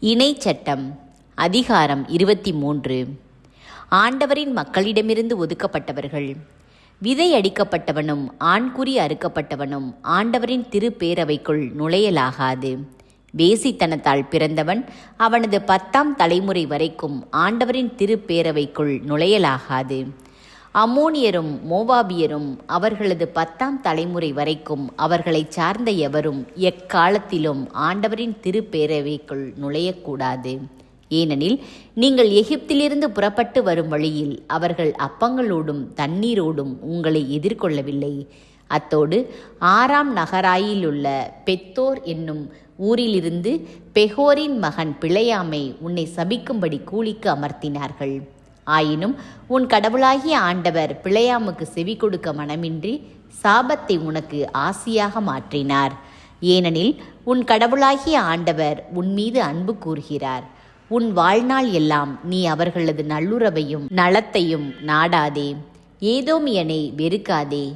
இணைச்சட்டம் அதிகாரம் 23. ஆண்டவரின் மக்களிடமிருந்து ஒதுக்கப்பட்டவர்கள். விதை அடிக்கப்பட்டவனும் ஆண்குறி அறுக்கப்பட்டவனும் ஆண்டவரின் திருப்பேரவைக்குள் நுழையலாகாது. வேசித்தனத்தால் பிறந்தவன் அவனது 10ஆம் தலைமுறை வரைக்கும் ஆண்டவரின் திருப்பேரவைக்குள் நுழையலாகாது. அம்மோனியரும் மோவாபியரும் அவர்களது 10ஆம் தலைமுறை வரைக்கும் அவர்களைச் சார்ந்த எவரும் எக்காலத்திலும் ஆண்டவரின் திருப்பேரவைக்குள் நுழையக்கூடாது. ஏனெனில் நீங்கள் எகிப்திலிருந்து புறப்பட்டு வரும் வழியில் அவர்கள் அப்பங்களோடும் தண்ணீரோடும் உங்களை எதிர்கொள்ளவில்லை. அத்தோடு ஆராம் நகராயிலுள்ள பெத்தோர் என்னும் ஊரிலிருந்து பெகோரின் மகன் பிழையாமை உன்னை சபிக்கும்படி கூலிக்கு அமர்த்தினார்கள். ஆயினும் உன் கடவுளாகிய ஆண்டவர் பிழையாமுக்கு செவி கொடுக்க மனமின்றி சாபத்தை உனக்கு ஆசியாக மாற்றினார். ஏனெனில் உன் கடவுளாகிய ஆண்டவர் உன் மீது அன்பு கூர்கிறார். உன் வாழ்நாள் எல்லாம் நீ அவர்களது நல்லுறவையும் நலத்தையும் நாடாதே. ஏதோமியனை வெறுக்காதே,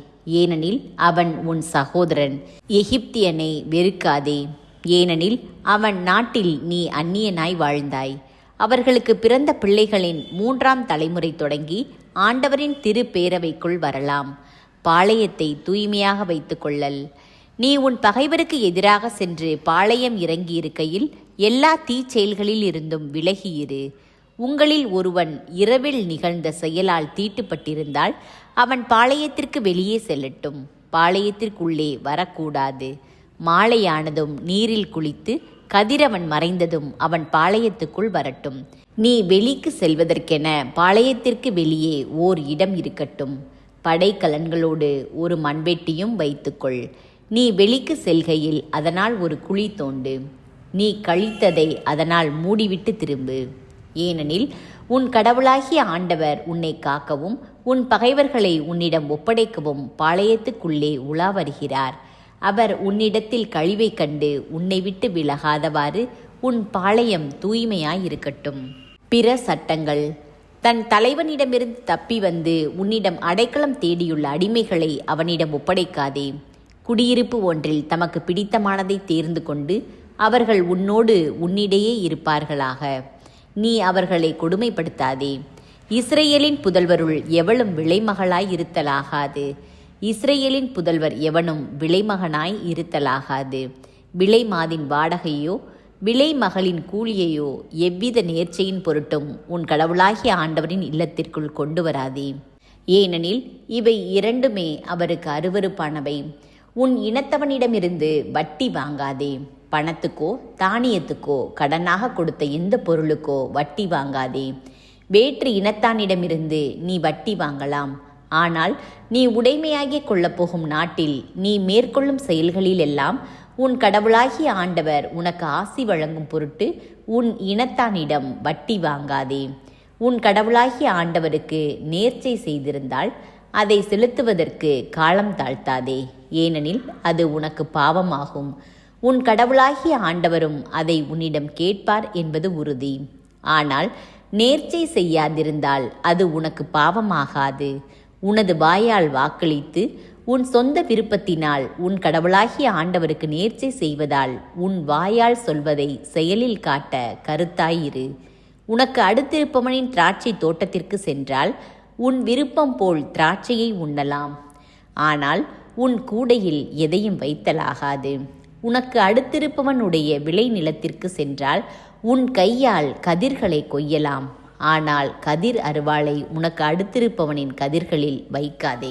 ஏனெனில் அவன் உன் சகோதரன். எகிப்தியனை வெறுக்காதே, ஏனெனில் அவன் நாட்டில் நீ அந்நியனாய் வாழ்ந்தாய். அவர்களுக்கு பிறந்த பிள்ளைகளின் 3ஆம் தலைமுறை தொடங்கி ஆண்டவரின் திருப்பேரவைக்குள் வரலாம். பாளையத்தை தூய்மையாக வைத்துக் கொள்ளல். நீ உன் பகைவருக்கு எதிராக சென்று பாளையம் இறங்கியிருக்கையில் எல்லா தீச்செயல்களில் இருந்தும் விலகியிரு. உங்களில் ஒருவன் இரவில் நிகழ்ந்த செயலால் தீட்டுப்பட்டிருந்தால் அவன் பாளையத்திற்கு வெளியே செல்லட்டும், பாளையத்திற்குள்ளே வரக்கூடாது. மாலையானதும் நீரில் குளித்து கதிரவன் மறைந்ததும் அவன் பாளையத்துக்குள் வரட்டும். நீ வெளிக்கு செல்வதற்கென பாளையத்திற்கு வெளியே ஓர் இடம் இருக்கட்டும். படைக்கலன்களோடு ஒரு மண்வெட்டியும் வைத்துக்கொள். நீ வெளிக்கு செல்கையில் அதனால் ஒரு குழி தோண்டு. நீ கழித்ததை அதனால் மூடிவிட்டு திரும்பு. ஏனெனில் உன் கடவுளாகிய ஆண்டவர் உன்னை காக்கவும் உன் பகைவர்களை உன்னிடம் ஒப்படைக்கவும் பாளையத்துக்குள்ளே உலா வருகிறார். அவர் உன்னிடத்தில் கழிவை கண்டு உன்னை விட்டு விலகாதவாறு உன் பாளையம் தூய்மையாயிருக்கட்டும். பிற சட்டங்கள். தன் தலைவனிடமிருந்து தப்பி வந்து உன்னிடம் அடைக்கலம் தேடியுள்ள அடிமைகளை அவனிடம் ஒப்படைக்காதே. குடியிருப்பு ஒன்றில் தமக்கு பிடித்தமானதை தேர்ந்து கொண்டு அவர்கள் உன்னிடையே இருப்பார்களாக. நீ அவர்களை கொடுமைப்படுத்தாதே. இஸ்ரேலின் புதல்வருள் எவளும் விலைமகளாய் இருத்தலாகாது. இஸ்ரேலின் புதல்வர் எவனும் விலைமகனாய் இருத்தலாகாது. விலைமாதின் வாடகையோ விலைமகளின் கூலியையோ எவ்வித நேர்ச்சையின் பொருட்டும் உன் கடவுளாகிய ஆண்டவரின் இல்லத்திற்குள் கொண்டு வராதே. ஏனெனில் இவை இரண்டுமே அவருக்கு அருவருப்பானவை. உன் இனத்தவனிடமிருந்து வட்டி வாங்காதே. பணத்துக்கோ தானியத்துக்கோ கடனாக கொடுத்த எந்த பொருளுக்கோ வட்டி வாங்காதே. வேற்று இனத்தானிடமிருந்து நீ வட்டி வாங்கலாம். ஆனால் நீ உடைமையாகிக் கொள்ளப்போகும் நாட்டில் நீ மேற்கொள்ளும் செயல்களிலெல்லாம் உன் கடவுளாகிய ஆண்டவர் உனக்கு ஆசி வழங்கும் பொருட்டு உன் இனத்தானிடம் வட்டி வாங்காதே. உன் கடவுளாகிய ஆண்டவருக்கு நேர்ச்சை செய்திருந்தால் அதை செலுத்துவதற்கு காலம் தாழ்த்தாதே, ஏனெனில் அது உனக்கு பாவமாகும். உன் கடவுளாகிய ஆண்டவரும் அதை உன்னிடம் கேட்பார் என்பது உறுதி. ஆனால் நேர்ச்சை செய்யாதிருந்தால் அது உனக்கு பாவமாகாது. உனது வாயால் வாக்களித்து உன் சொந்த விருப்பத்தினால் உன் கடவுளாகிய ஆண்டவருக்கு நேர்ச்சை செய்வதால் உன் வாயால் சொல்வதை செயலில் காட்ட கருத்தாயிரு. உனக்கு அடுத்திருப்பவனின் திராட்சை தோட்டத்திற்கு சென்றால் உன் விருப்பம் போல் திராட்சையை உண்ணலாம். ஆனால் உன் கூடையில் எதையும் வைத்தலாகாது. உனக்கு அடுத்திருப்பவனுடைய விளை நிலத்திற்கு சென்றால் உன் கையால் கதிர்களை கொய்யலாம். ஆனால் கதிர் அருவாளை உனக்கு அடுத்திருப்பவனின் கதிர்களில் வைக்காதே.